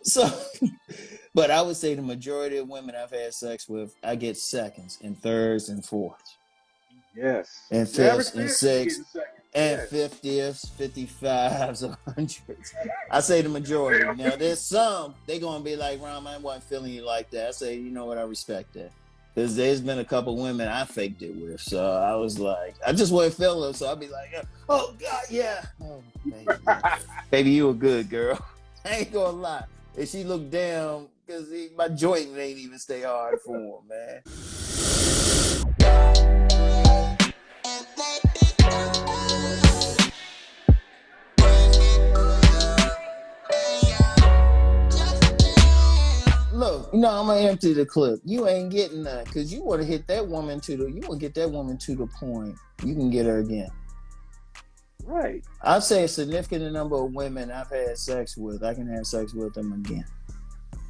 So, but I would say the majority of women I've had sex with, I get seconds and thirds and fourths Yes. and Your average fifths and man should be getting sixths second. and Yeah. 50ths, 55s, 100s. I say the majority. Now, there's some, they going to be like, Rom, I wasn't feeling you like that. I say, you know what? I respect that. Because there's been a couple women I faked it with. So I was like, I just wasn't feeling them. So I'd be like, oh, God, yeah. Oh, baby, yeah. Baby, you a good girl. I ain't going to lie. And she looked down because my joint ain't even stay hard for him, man. Look, I'm gonna empty the clip. You ain't getting that because you want to hit that woman you want to get that woman to the point you can get her again. Right. I'd say a significant number of women I've had sex with, I can have sex with them again.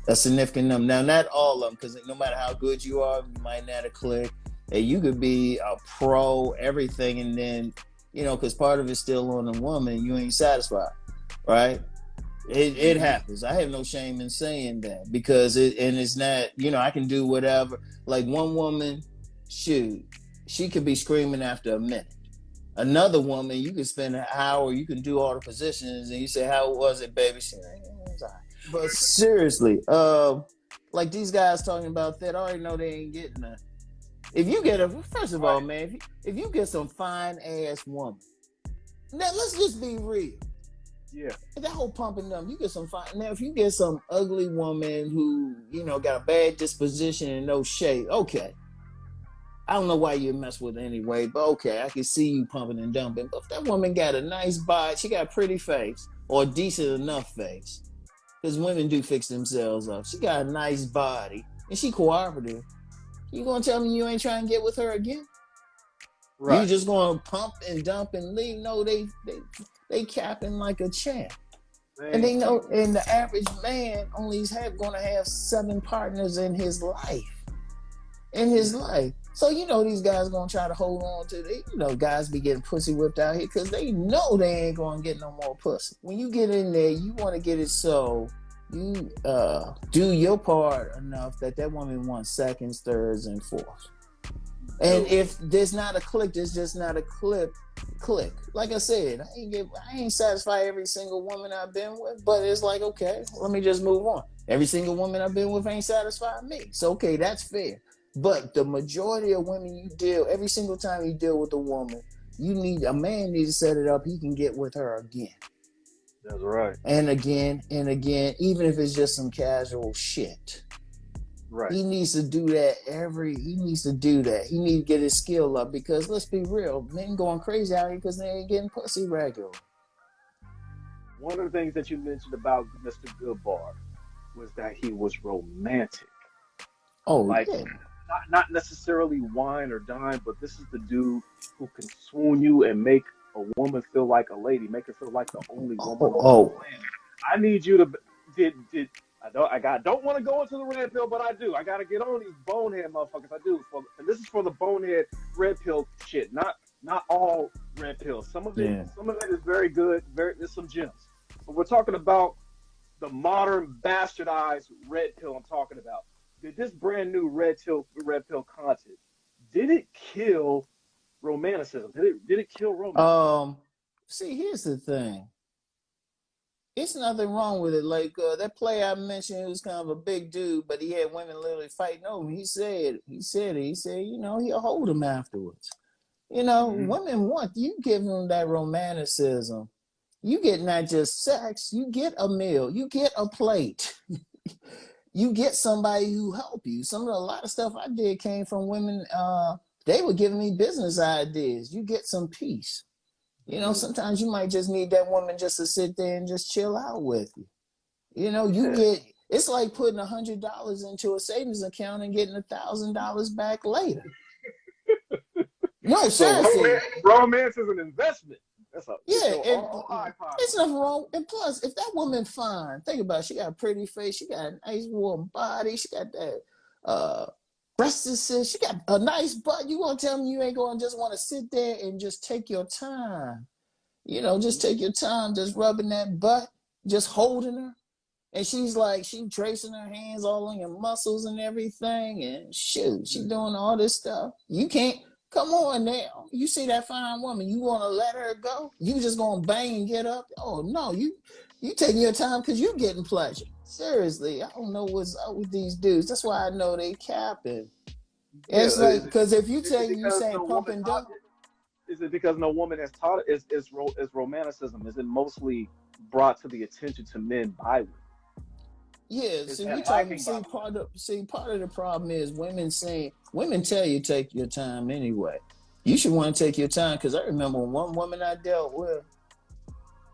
A significant number. Now, not all of them, because no matter how good you are, you might not have clicked. And you could be a pro, everything, and then, because part of it's still on the woman, you ain't satisfied, right? It happens. I have no shame in saying that because it's not, I can do whatever. Like one woman, shoot, she could be screaming after a minute. Another woman, you can spend an hour, you can do all the positions, and you say, "How was it, baby?" She like, but seriously, like these guys talking about that, I already know they ain't getting that. If you get first of all, man, if you get some fine ass woman, now let's just be real. Yeah. That whole pumping them, you get some fine. Now, if you get some ugly woman who, got a bad disposition and no shape, okay. I don't know why you mess with her anyway, but okay, I can see you pumping and dumping. But if that woman got a nice body, she got a pretty face or a decent enough face, because women do fix themselves up. She got a nice body and she cooperative. You gonna tell me you ain't trying to get with her again? Right. You just gonna pump and dump and leave? No, they capping like a champ. Man. And they know, and the average man only gonna have 7 partners in his life. So these guys gonna try to hold on to guys be getting pussy whipped out here because they know they ain't gonna get no more pussy. When you get in there, you want to get it so you do your part enough that woman wants seconds, thirds, and fourths. And if there's not a click, there's just not a click. Like I said, I ain't satisfied every single woman I've been with, but it's like, okay, let me just move on. Every single woman I've been with ain't satisfied me. So, okay, that's fair. But the majority of women every single time you deal with a woman, a man needs to set it up. He can get with her again. That's right. And again, even if it's just some casual shit. Right. He needs to do that He needs to get his skill up because let's be real, men going crazy out here because they ain't getting pussy regular. One of the things that you mentioned about Mr. Goodbar was that he was romantic. Oh, yeah. Not necessarily wine or dine, but this is the dude who can swoon you and make a woman feel like a lady, make her feel like the only woman on the planet. I need you to I don't want to go into the red pill, but I do. I got to get on these bonehead motherfuckers. I do. And this is for the bonehead red pill shit. Not all red pills. Some of it is very good. There's some gems. But we're talking about the modern bastardized red pill. I'm talking about. Did this brand new red pill content? Did it kill romanticism? Did it kill romance? See, here's the thing. It's nothing wrong with it. Like that player I mentioned, was kind of a big dude, but he had women literally fighting over him. He said, he'll hold them afterwards. Women want you give them that romanticism. You get not just sex, you get a meal, you get a plate. You get somebody who help you. A lot of stuff I did came from women. They were giving me business ideas. You get some peace. Sometimes you might just need that woman just to sit there and just chill out with you. It's like putting $100 into a savings account and getting $1,000 back later. No, seriously. Romance is an investment. It's nothing wrong. And plus, if that woman fine, think about it, she got a pretty face, she got a nice warm body, she got that breasts, she got a nice butt. You gonna tell me you ain't gonna just want to sit there and just take your time? Just take your time, just rubbing that butt, just holding her, And she's like, she tracing her hands all on your muscles and everything. And shoot, she doing all this stuff. You can't, come on now. You see that fine woman, you want to let her go? You just going to bang and get up? Oh, no, you taking your time because you getting pleasure. Seriously, I don't know what's up with these dudes. That's why I know they capping. Yeah, It's like, because if you is it you because saying no pump woman and taught dump, it? Is it because no woman has taught it? Is romanticism? Is it mostly brought to the attention to men by women? yeah, Is see, we that talking. lacking by women? Part of the problem is women tell you take your time anyway. You should want to take your time because I remember one woman I dealt with.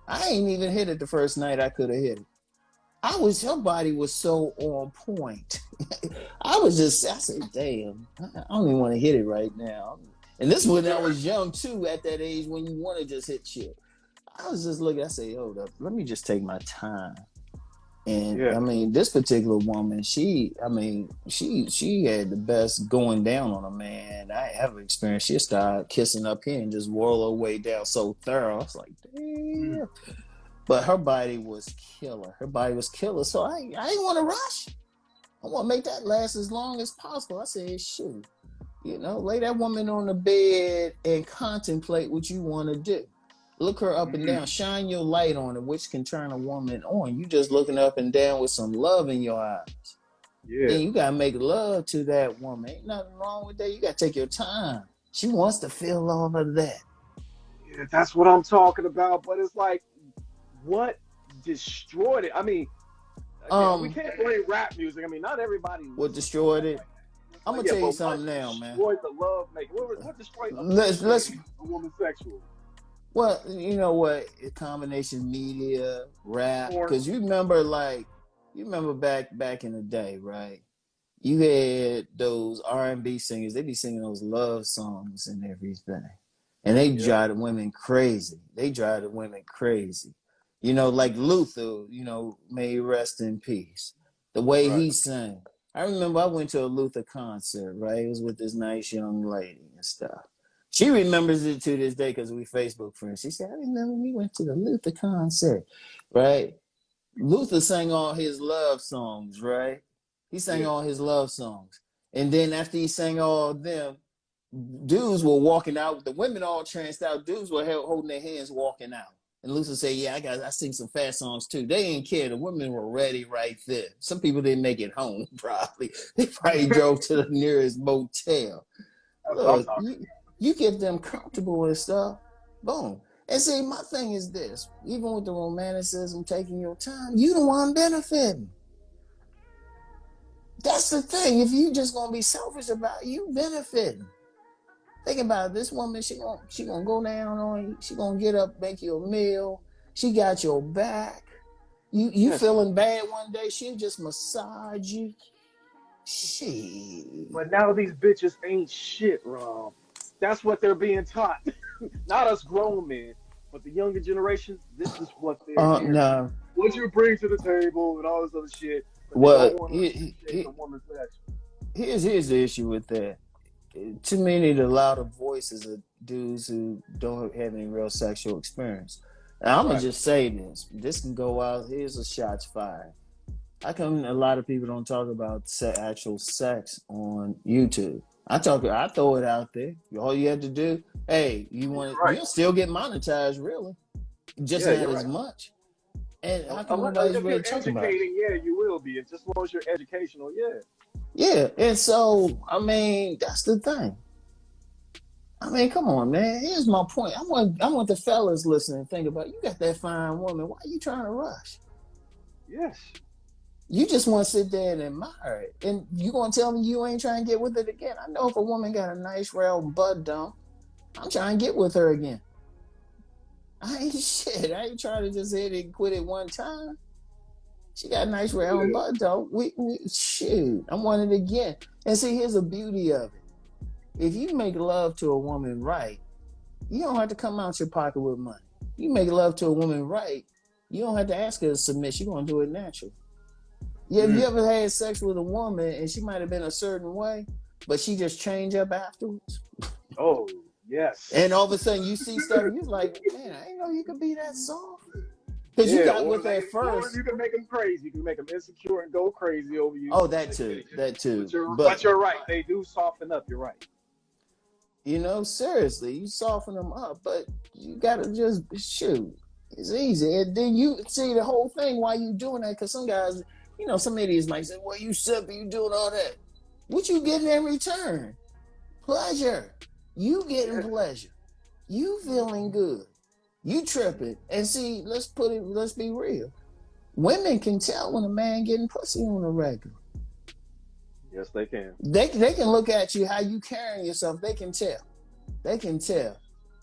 I ain't even hit it the first night I could have hit it. Her body was so on point. I said, damn, I don't even want to hit it right now. And this when I was young too, at that age when you want to just hit shit. I was just looking, I said, hold up, let me just take my time. And Yeah, I mean, this particular woman, she had the best going down on a man I ever experienced. She started kissing up here and just whirl her way down so thorough. I was like, damn. But her body was killer. So I didn't want to rush. I want to make that last as long as possible. I said, shoot, lay that woman on the bed and contemplate what you want to do. Look her up and down. Shine your light on her, which can turn a woman on. You just looking up and down with some love in your eyes. yeah, Then you got to make love to that woman. Ain't nothing wrong with that. You got to take your time. She wants to feel all of that. yeah. That's what I'm talking about. But it's like, what destroyed it? I mean, again, we can't blame rap music. I mean, not everybody What listens to destroyed rap it? like that. It's I'm like, gonna yeah, tell you but what something now, man. destroyed the love making? What destroyed a man Let's being a woman sexual? Well, you know what? A combination media, rap. Porn. Because you remember back in the day, right? You had those R&B singers. They be singing those love songs and everything, and they Yeah, drive the women crazy. Like Luther. May he rest in peace. The way right. he sang. I remember I went to a Luther concert. Right, it was with this nice young lady and stuff. She remembers it to this day because we Facebook friends. She said, I remember we went to the Luther concert, right? Luther sang all his love songs, right? He sang Yeah. all his love songs. And then after he sang all of them, dudes were walking out. The women all tranced out. Dudes were holding their hands walking out. And Luther said, yeah, I sing some fast songs too. They didn't care. The women were ready right there. Some people didn't make it home, probably. They probably drove to the nearest motel. That's what I'm Look, talking you get them comfortable and stuff, boom. And see, my thing is this: even with the romanticism, taking your time, you the one benefiting. That's the thing. If you just gonna be selfish about it, you benefiting. Think about it. This woman, she gonna go down on you. She gonna get up, make you a meal. She got your back. You about. Yes. feeling bad one day? She'll just massage you. Shit. But now these bitches ain't shit, Rob. That's what they're being taught. Not us grown men, but the younger generation. This is what they're hearing. No. What you bring to the table and all this other shit, but they Well, don't want to appreciate the woman's action. here's the issue with that. Too many of the louder voices of dudes who don't have any real sexual experience. Now, I'm gonna Right. just say this. This can go out. Here's a shots fired. How come a lot of people don't talk about actual sex on YouTube? I throw it out there. All you have to do, hey, You're right. you'll still get monetized, really, just Yeah, not you're as right. much. And how come nobody's If really you're talking about it? educating, yeah, you will be. And just as long as you're educational, yeah. Yeah, and so I mean, that's the thing. I mean, come on, man. Here's my point. I want the fellas listening to think about it. You got that fine woman. Why are you trying to rush? Yes. You just want to sit there and admire it. And you gonna tell me you ain't trying to get with it again? I know if a woman got a nice round butt dump, I'm trying to get with her again. I ain't shit. I ain't trying to just hit it and quit it one time. She got a nice round butt dump. Shoot, I want it again. And see, here's the beauty of it. If you make love to a woman right, you don't have to come out your pocket with money. You make love to a woman right, you don't have to ask her to submit. You're going to do it natural. Yeah, have you ever had sex with a woman and she might have been a certain way, but she just changed up afterwards? Oh, yes. And all of a sudden you see stuff and you're like, man, I didn't know you could be that soft. Because you Yeah, got or with that or first. you can make them crazy. You can make them insecure and go crazy over you. Oh, that too, that But too. you're right. They do soften up. You're right. Seriously, you soften them up, but you gotta just shoot. It's easy, and then you see the whole thing while you doing that. Because some guys, some idiots might say, "Well, you simple, you doing all that. What you getting in return? Pleasure. You getting Yeah. pleasure. You feeling good. You tripping. And see, let's be real. Women can tell when a man getting pussy on a regular. Yes, they can. They can look at you how you carrying yourself. They can tell. They can tell.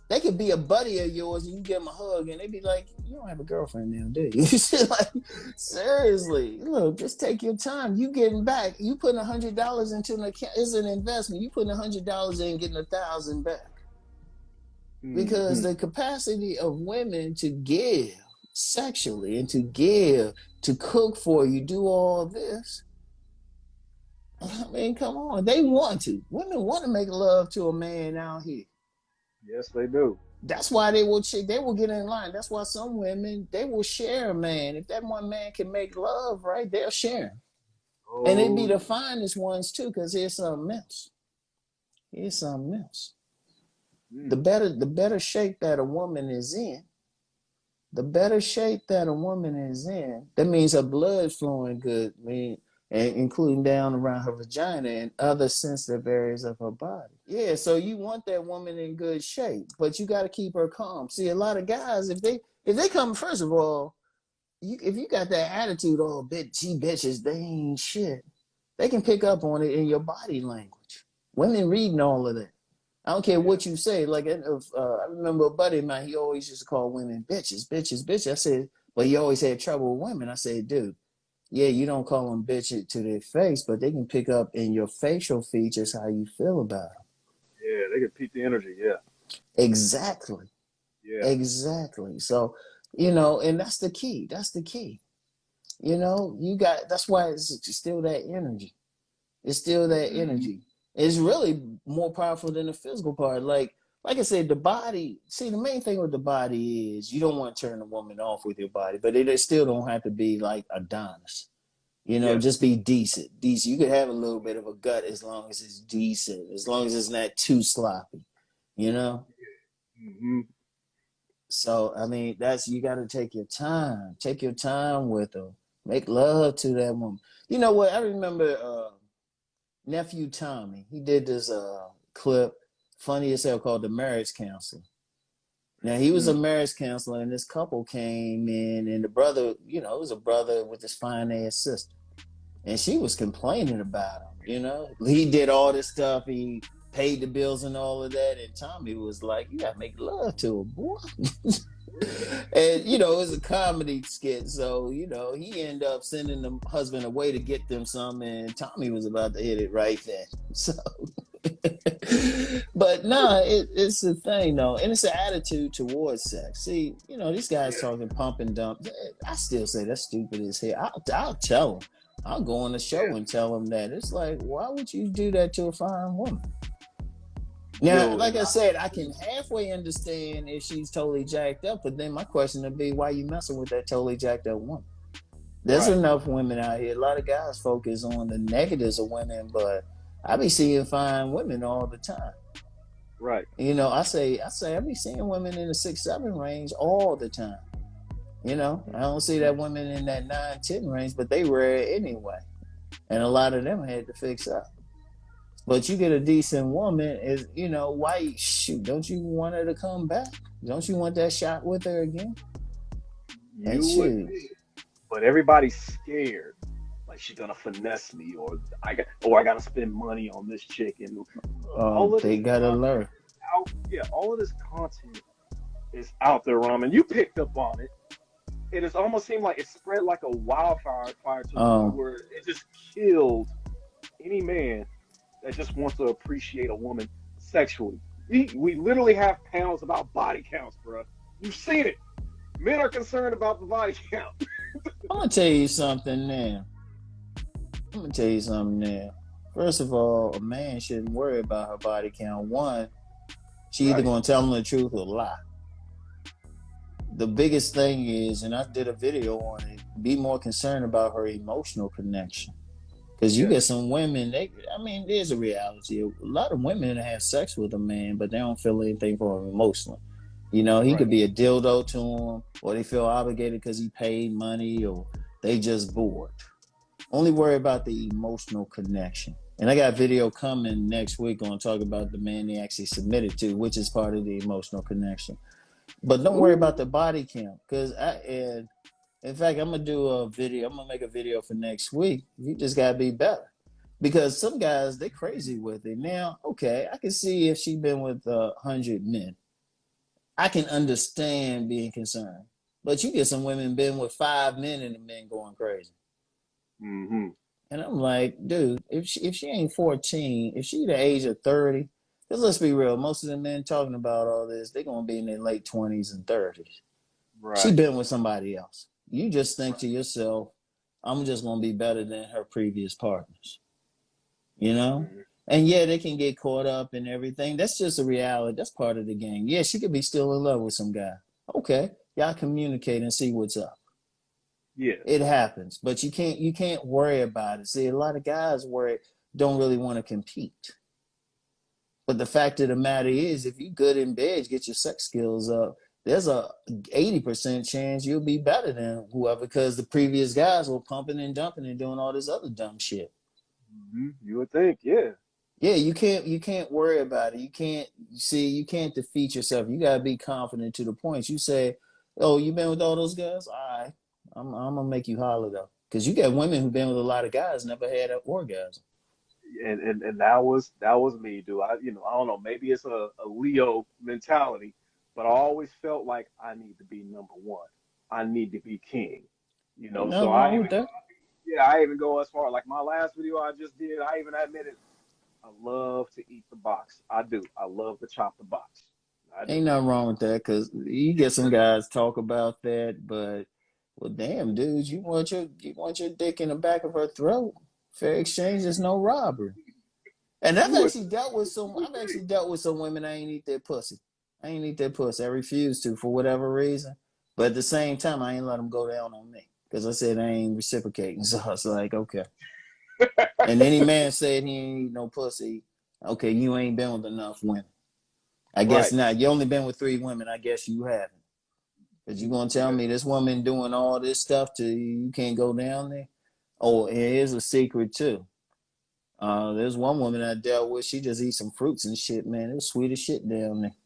They could be a buddy of yours and you give them a hug and they be like, "You don't have a girlfriend now, do you?" Like, seriously, look, just take your time. You getting back. You putting $100 into an account. It's an investment. You putting $100 in, getting 1,000 back. Because Mm-hmm. the capacity of women to give sexually and to give, to cook for you, do all this. I mean, come on. They want to. Women want to make love to a man out here. Yes, they do. That's why they will get in line. That's why some women, they will share a man. If that one man can make love, right, they'll share him. And it'd be Oh, the finest ones too, because here's something else. Here's something else. The mm, better shape that a woman is in, that means her blood flowing good, and including down around her vagina and other sensitive areas of her body. Yeah, so you want that woman in good shape, but you got to keep her calm. See, a lot of guys, if they come, first of all, if you got that attitude, oh, bitches, they ain't shit. They can pick up on it in your body language. Women reading all of that. I don't care yeah. what you say. Like, I remember a buddy of mine, he always used to call women bitches, bitches, bitches. I said, but he always had trouble with women. I said, dude, yeah, you don't call them bitches to their face, but they can pick up in your facial features how you feel about them. Yeah, they can peak the energy. Yeah. Exactly. Yeah. Exactly. So, and that's the key. That's the key. That's why it's still that energy. It's still that Mm-hmm. energy. It's really more powerful than the physical part. Like I said, the body. See, the main thing with the body is you don't want to turn a woman off with your body, but it still don't have to be like Adonis. Yes. Just be decent. Decent. You could have a little bit of a gut as long as it's decent, as long as it's not too sloppy. You know. Mm-hmm. So I mean, that's you got to take your time. Take your time with them. Make love to that woman. You know what? I remember. Nephew Tommy. He did this clip, funny as hell, called "The Marriage Counselor." Now he was a Mm. marriage counselor, and this couple came in, and the brother, it was a brother with this fine ass sister, and she was complaining about him. He did all this stuff. He paid the bills and all of that, and Tommy was like, "You gotta make love to her, boy." And it was a comedy skit, so he ended up sending the husband away to get them some, and Tommy was about to hit it right then. So, but nah, it's a thing though, and it's an attitude towards sex. See, these guys Yeah. talking pump and dump. I still say that's stupid as hell. I'll tell them. I'll go on the show Yeah. and tell them that. It's like, why would you do that to a fine woman? Now, Yo, like and I said, I can halfway understand if she's totally jacked up, but then my question would be, why you messing with that totally jacked up woman? There's right. enough women out here. A lot of guys focus on the negatives of women, but I be seeing fine women all the time. Right. I be seeing women in the 6-7 range all the time. I don't see that women in that 9-10 range, but they rare anyway. And a lot of them had to fix up. But you get a decent woman, why shoot? Don't you want her to come back? Don't you want that shot with her again? And You would shoot, think, but everybody's scared. Like she's gonna finesse me, or I gotta spend money on this chick, and all of they this gotta content learn. is out. Yeah, all of this content is out there, Ramen. You picked up on it. It has almost seemed like it spread like a wildfire fire to the point Um, where it just killed any man that just wants to appreciate a woman sexually. We literally have panels about body counts, bro. You've seen it. Men are concerned about the body count. I'm gonna tell you something now. First of all, a man shouldn't worry about her body count. One, she either Right. gonna tell him the truth or lie. the biggest thing is, and I did a video on it, be more concerned about her emotional connection. Because you Yes. get some women, there's a reality. A lot of women have sex with a man, but they don't feel anything for him emotionally. You know, he could be a dildo to them, or they feel obligated because he paid money, or they just bored. Only worry about the emotional connection. And I got a video coming next week on talk about the man they actually submitted to, which is part of the emotional connection. But don't worry about the body count, because in fact, I'm gonna do a video. I'm gonna make a video for next week. You just gotta be better, because some guys they crazy with it. Now, okay, I can see if she been with 100 men, I can understand being concerned. But you get some women been with 5 men and the men going crazy. Mm-hmm. And I'm like, dude, if she ain't 14, if she the age of 30, because let's be real, most of the men talking about all this, they're gonna be in their late 20s and 30s. She Right. been with somebody else. You just think Right. to yourself, I'm just gonna be better than her previous partners. You know? Mm-hmm. And yeah, they can get caught up in everything. That's just a reality. That's part of the game. Yeah, she could be still in love with some guy. Okay. Y'all communicate and see what's up. Yes. It happens. But you can't worry about it. See, a lot of guys don't really want to compete. But the fact of the matter is, if you're good in bed, get your sex skills up, there's a 80% chance you'll be better than whoever, because the previous guys were pumping and dumping and doing all this other dumb shit. Mm-hmm. You would think, yeah. Yeah, you can't worry about it. You can't defeat yourself. You gotta be confident to the point. You say, "Oh, you been with all those guys? All right, I'm gonna make you holler though," because you got women who've been with a lot of guys never had an orgasm. And that was me, dude. I don't know, maybe it's a Leo mentality, but I always felt like I need to be number one. I need to be king. Ain't So nothing wrong with that. I even go as far like my last video I just did, I even admitted I love to eat the box. I do. I love to chop the box. I do. Ain't nothing wrong with that, because you get some guys talk about that, but well, damn, dudes, you want your dick in the back of her throat. Fair exchange is no robbery. And You would I've actually dealt with some women. I ain't eat their pussy. I ain't eat their pussy. I refused to for whatever reason. But at the same time, I ain't let them go down on me, because I said I ain't reciprocating. So I was like, okay. And any man said he ain't eat no pussy, okay, you ain't been with enough women. I guess right. not. You only been with 3 women. I guess you haven't. Because you gonna tell Yeah. me this woman doing all this stuff to you, you can't go down there? Oh, and here's a secret too. There's one woman I dealt with. She just eats some fruits and shit, man. It was sweet as shit down there.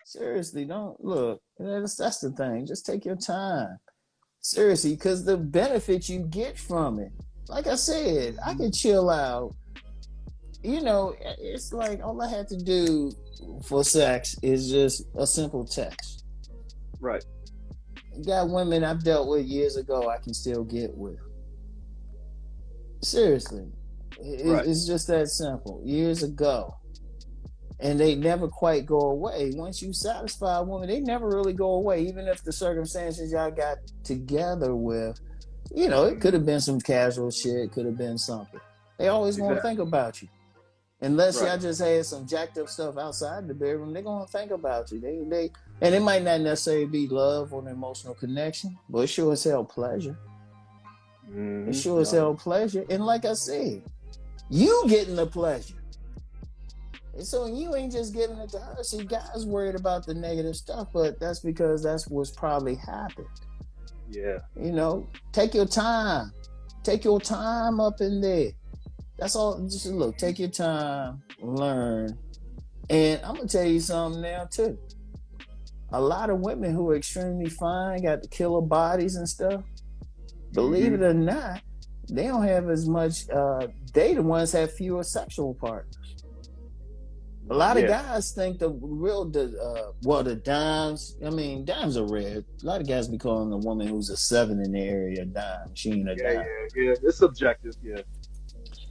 Seriously, don't look. That's the thing. Just take your time. Seriously, because the benefit you get from it. Like I said, I could chill out. It's like all I had to do for sex is just a simple text. Right. Got women I've dealt with years ago I can still get with. Seriously. Right. It's just that simple. Years ago. And they never quite go away. Once you satisfy a woman, they never really go away. Even if the circumstances y'all got together with, it could Mhm. have been some casual shit, could have been something. They always gonna Exactly. think about you. Unless Right. y'all just had some jacked up stuff outside the bedroom, they're gonna think about you. And it might not necessarily be love or an emotional connection, but it sure as hell pleasure. It sure as No. hell pleasure. And like I said, you getting the pleasure. And so you ain't just giving it to her. See, guys worried about the negative stuff, but that's because that's what's probably happened. Yeah. Take your time. Take your time up in there. That's all. Just look, take your time, learn. And I'm gonna tell you something now too. A lot of women who are extremely fine, got the killer bodies and stuff. Believe Hmm. it or not, they don't have as much. They the ones have fewer sexual partners. A No. lot of Yeah. guys think the dimes. I mean, dimes are rare. A lot of guys be calling a woman who's a 7 in the area a dime. She ain't a Yeah. dime. Yeah. Yeah. It's subjective. Yeah.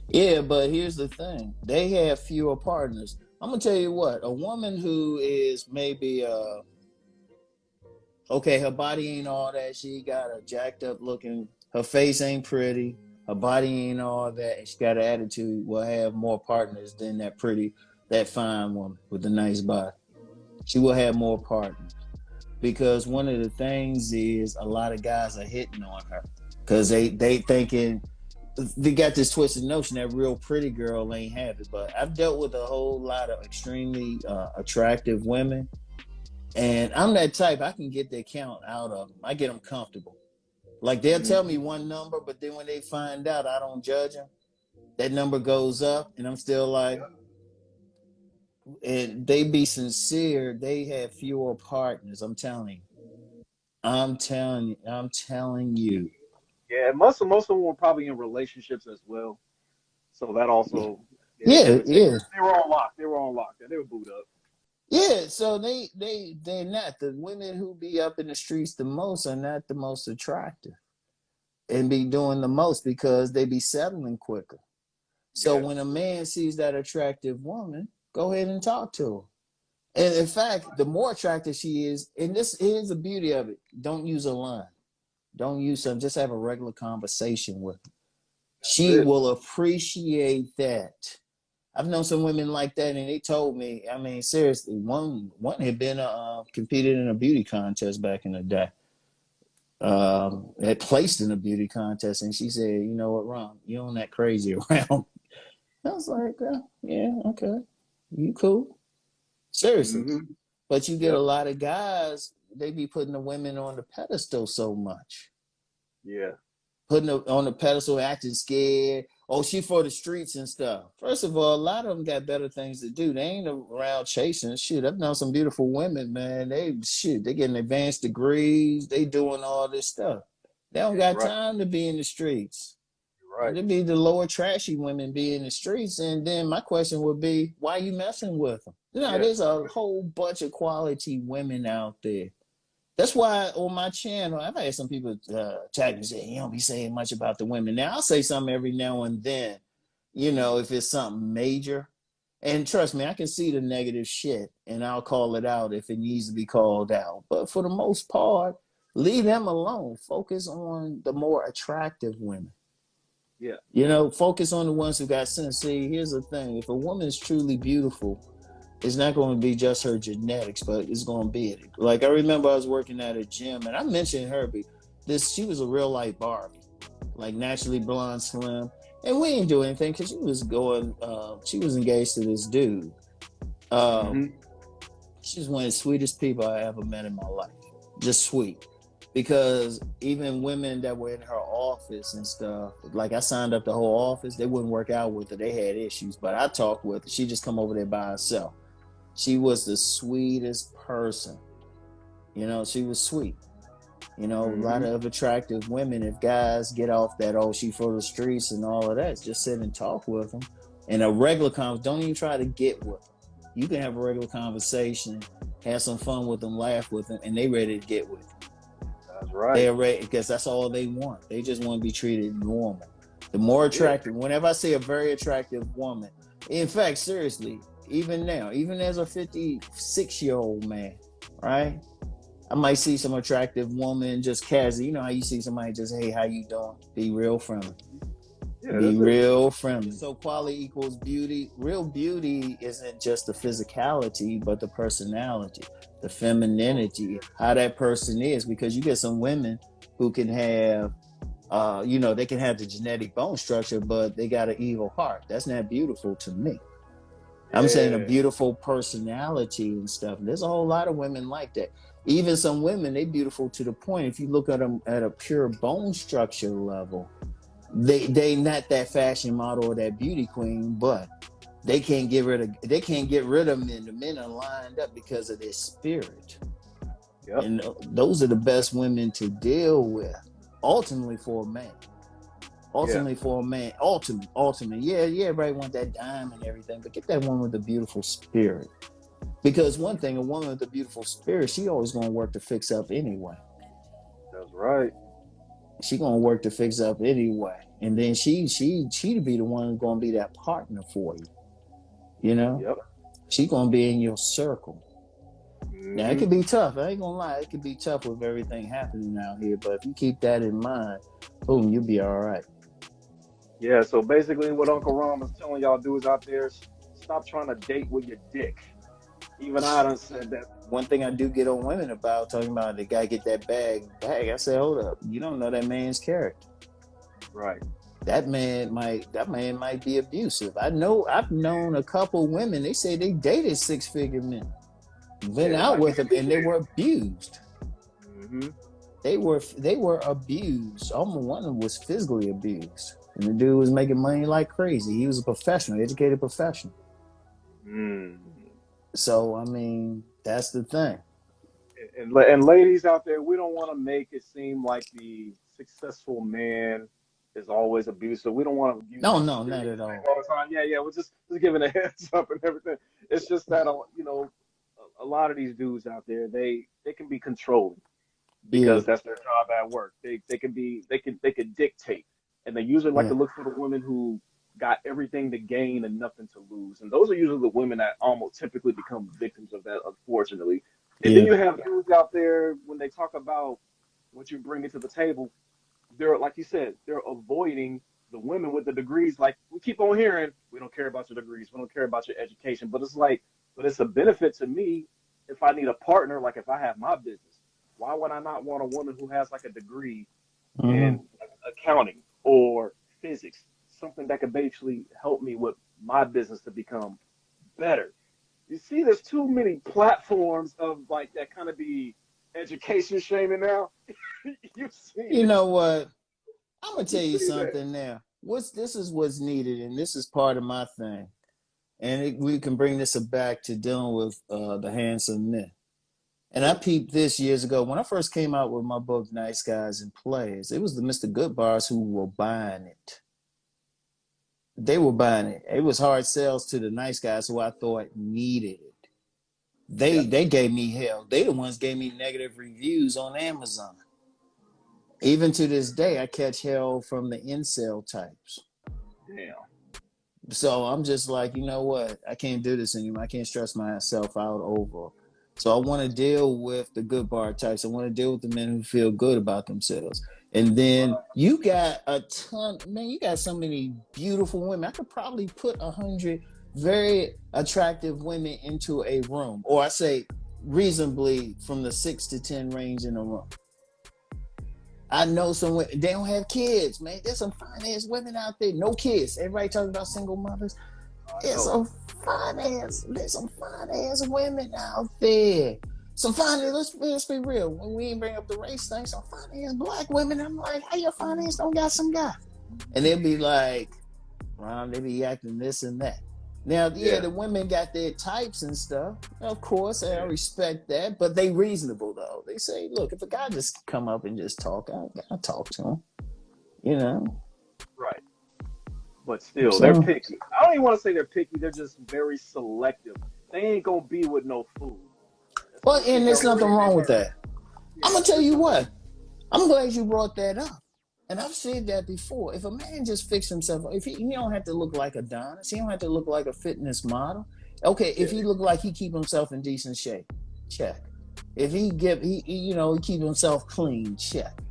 Yeah, but here's the thing: they have fewer partners. I'm gonna tell you what. A woman who is maybe okay, her body ain't all that. She got a jacked up looking. Her face ain't pretty. Her body ain't all that. And she got an attitude. Will have more partners than that fine woman with the nice body. She will have more partners because one of the things is a lot of guys are hitting on her because they thinking they got this twisted notion that real pretty girl ain't have it. But I've dealt with a whole lot of extremely attractive women, and I'm that type. I can get the account out of them. I get them comfortable. Like they'll tell me one number, but then when they find out I don't judge them, that number goes up, and I'm still like, and they be sincere. They have fewer partners. I'm telling you. I'm telling you. I'm telling you. Yeah, most of them were probably in relationships as well. So that also, yeah, they Yeah, were taking, yeah. they were on lock. They were on lock. They were booed up. Yeah, so they're not the women who be up in the streets the most are not the most attractive and be doing the most because they be settling quicker. So Yeah, when a man sees that attractive woman, go ahead and talk to her. And in fact, the more attractive she is, and this is the beauty of it, don't use a line. Don't use some, just have a regular conversation with her. that's She it. will appreciate that. I've known some women like that, and they told me. I mean, seriously, one had been competed in a beauty contest back in the day. Had placed in a beauty contest, and she said, "You know what, Ron? You on that crazy around?" I was like, "Yeah, okay, you cool, seriously." Hmm. But you get a Yep. lot of guys; they be putting the women on the pedestal so much. Yeah. Putting her on the pedestal, acting scared. Oh, she for the streets and stuff. First of all, a lot of them got better things to do. They ain't around chasing shit. I've known some beautiful women, man. They getting advanced degrees. They doing all this stuff. They don't Yeah, you're got right. time to be in the streets. You're right. They be the lower trashy women be in the streets. And then my question would be, why are you messing with them? You know, Yeah. there's a whole bunch of quality women out there. That's why on my channel, I've had some people tag me and say, you don't be saying much about the women. Now, I'll say something every now and then, if it's something major. And trust me, I can see the negative shit and I'll call it out if it needs to be called out. But for the most part, leave them alone. Focus on the more attractive women. Yeah. Focus on the ones who got sense. See, here's the thing. If a woman is truly beautiful, it's not going to be just her genetics, but it's going to be it. Like I remember I was working at a gym, and I mentioned her, but she was a real life Barbie, like naturally blonde, slim, and we didn't do anything because she was engaged to this dude. Um, Hmm. she's one of the sweetest people I ever met in my life, just sweet. Because even women that were in her office and stuff, like I signed up the whole office, they wouldn't work out with her. They had issues, but I talked with her. She just come over there by herself. She was the sweetest person. She was sweet. A lot Hmm. of attractive women, if guys get off that, oh, she for the streets and all of that, just sit and talk with them. And a regular conversation, don't even try to get with them. You can have a regular conversation, have some fun with them, laugh with them, and they ready to get with you. That's right. They're ready because that's all they want. They just want to be treated normal. The more Yeah. attractive, whenever I see a very attractive woman, in fact, seriously, even now, even as a 56-year-old man, right? I might see some attractive woman just casually. You know how you see somebody just, hey, how you doing? Be real friendly. Yeah, Be that's it. real friendly. So quality equals beauty. Real beauty isn't just the physicality, but the personality, the femininity, how that person is. Because you get some women who can have, they can have the genetic bone structure, but they got an evil heart. That's not beautiful to me. I'm saying a Yeah. beautiful personality and stuff. There's a whole lot of women like that. Even some women, they beautiful to the point. If you look at them at a pure bone structure level, they not that fashion model or that beauty queen, but they can't get rid of men. The men are lined up because of their spirit, Yep. and those are the best women to deal with. Ultimately, for a man. Yeah. Ultimate. Yeah, everybody want that dime and everything, but get that one with the beautiful spirit. Because one thing, a woman with a beautiful spirit, she always gonna work to fix up anyway. That's right. She gonna work to fix up anyway, and then she to be the one gonna be that partner for you. You know, Yep. she gonna be in your circle. Now it Hmm. could be tough. I ain't gonna lie, it could be tough with everything happening out here. But if you keep that in mind, boom, you'll be all right. Yeah. So basically, what Uncle Ron was telling y'all dudes out there, stop trying to date with your dick. Even I done said that. One thing I do get on women about talking about the guy get that bag. I say, hold up, you don't know that man's character. Right. That man might be abusive. I've known a couple women. They say they dated 6-figure men, went Yeah, out like with them, and they were abused. mm-hmm. They were abused. Almost one of them was physically abused, and the dude was making money like crazy. He was a professional, educated professional. Mm. So I mean, that's the thing. And ladies out there, we don't want to make it seem like the successful man is always abusive. We don't want to use No, that no, not at stereotype all. all the time. Yeah, yeah, we're just giving a heads up and everything. It's just that a lot of these dudes out there, they can be controlling Yeah, because that's their job at work. They can dictate, and they usually like yeah, to look for the women who got everything to gain and nothing to lose. And those are usually the women that almost typically become victims of that, unfortunately. And then yeah, you have dudes out there when they talk about what you bring to the table, they're like you said, they're avoiding the women with the degrees. Like we keep on hearing, we don't care about your degrees, we don't care about your education. But it's like, but it's a benefit to me if I need a partner, like if I have my business. Why would I not want a woman who has like a degree hmm in accounting or physics, something that could basically help me with my business to become better? You see, there's too many platforms of like that kind of be education shaming now. You see You it. know what? I'm gonna You tell you see that. something now. This is what's needed, and this is part of my thing. And we can bring this back to dealing with the handsome men. And I peeped this years ago when I first came out with my book, Nice Guys and Players. It was the Mr. Goodbars who were buying it. They were buying it. It was hard sales to the nice guys who I thought needed it. Yeah. They gave me hell. They the ones gave me negative reviews on Amazon. Even to this day, I catch hell from the incel types. Damn. So I'm just like, you know what? I can't do this anymore. I can't stress myself out over. So I want to deal with the good bar types. I want to deal with the men who feel good about themselves. And then you got a ton, man, you got so many beautiful women. I could probably put 100 very attractive women into a room, or I say reasonably from the 6 to 10 range in a room. I know some women, they don't have kids, man. There's some fine ass women out there, no kids. Everybody talking about single mothers. I There's know. some there's some fine ass women out there. Some fine ass, let's be real. When we ain't bring up the race thing, some fine ass black women. I'm like, how your fine ass don't got some guy? And they'll be like, Ron, they be acting this and that. Now, yeah, Yeah. the women got their types and stuff. Of course, I Yeah. respect that, but they reasonable though. They say, look, if a guy just come up and just talk, I talk to him. You know. Right. But still, they're So, picky. I don't even want to say they're picky. They're just very selective. They ain't gonna be with no fool, well, especially if and they're there's nothing raised wrong with right. that. I'm Yeah. gonna tell There's you nothing. what. I'm glad you brought that up. And I've said that before. If a man just fix himself, if he don't have to look like Adonis, he don't have to look like a fitness model. Okay, if he Yeah. look like he keep himself in decent shape, check. If he keep himself clean, check.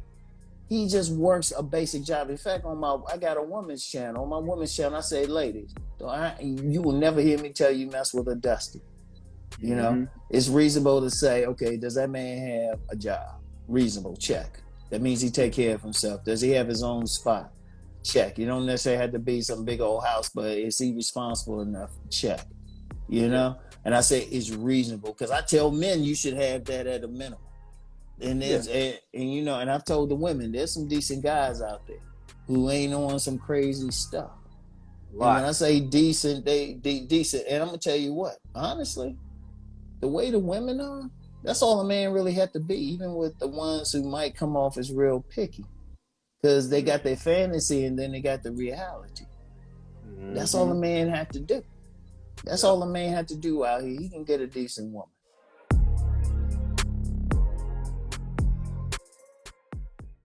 He just works a basic job. In fact, I got a woman's channel. On my woman's channel, I say, ladies, you will never hear me tell you mess with a dusty. You know, Mm-hmm. it's reasonable to say, okay, does that man have a job? Reasonable, check. That means he take care of himself. Does he have his own spot? Check. You don't necessarily have to be some big old house, but is he responsible enough? Check. You Yeah. know, and I say it's reasonable because I tell men you should have that at a minimum. And Yeah. there's and I've told the women there's some decent guys out there who ain't on some crazy stuff. And when I Lots. say decent, they decent. And I'm gonna tell you what, honestly, the way the women are, that's all a man really had to be, even with the ones who might come off as real picky. Because they got their fantasy and then they got the reality. That's all Mm-hmm. a man had to do. That's Yep. all a man had to do out here. He can get a decent woman.